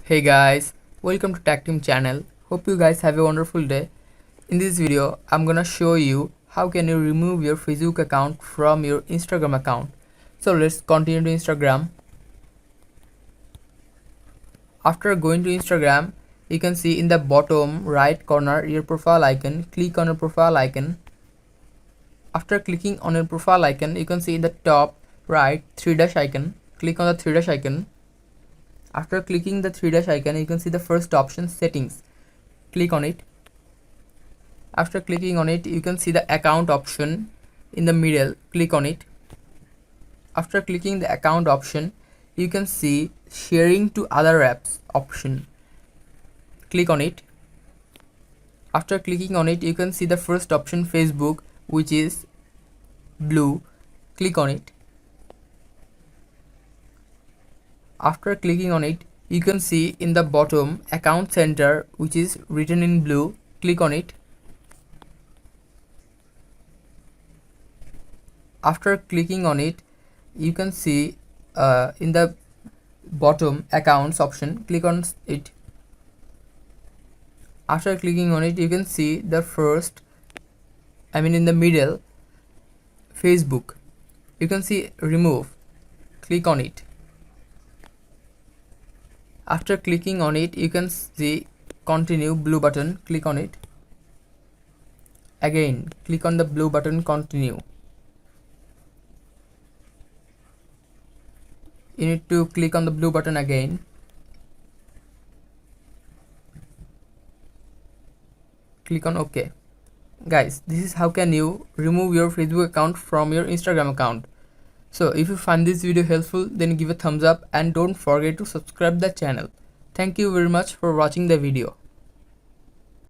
Hey guys, welcome to Tactim channel. Hope you guys have a wonderful day. In this video, I'm gonna show you how can you remove your Facebook account from your Instagram account. So let's continue to Instagram. After going to Instagram, you can see in the bottom right corner your profile icon. Click on your profile icon. After clicking on your profile icon, you can see in the top right three dash icon. Click on the three dash icon. After clicking the three dash icon, you can see the first option, settings. Click on it. After clicking on it, you can see the account option in the middle. Click on it. After clicking the account option, you can see sharing to other apps option. Click on it. After clicking on it, you can see the first option, Facebook, which is blue. Click on it. After clicking on it, you can see in the bottom account center, which is written in blue. Click on it. After clicking on it, you can see in the bottom accounts option. Click on it. After clicking on it, you can see the first, in the middle, Facebook. You can see remove. Click on it. After clicking on it, you can see continue blue button. Click on it. Again, click on the blue button, continue. You need to click on the blue button again. Click on OK. Guys, this is how can you remove your Facebook account from your Instagram account. So if you find this video helpful, then give a thumbs up and don't forget to subscribe the channel. Thank you very much for watching the video.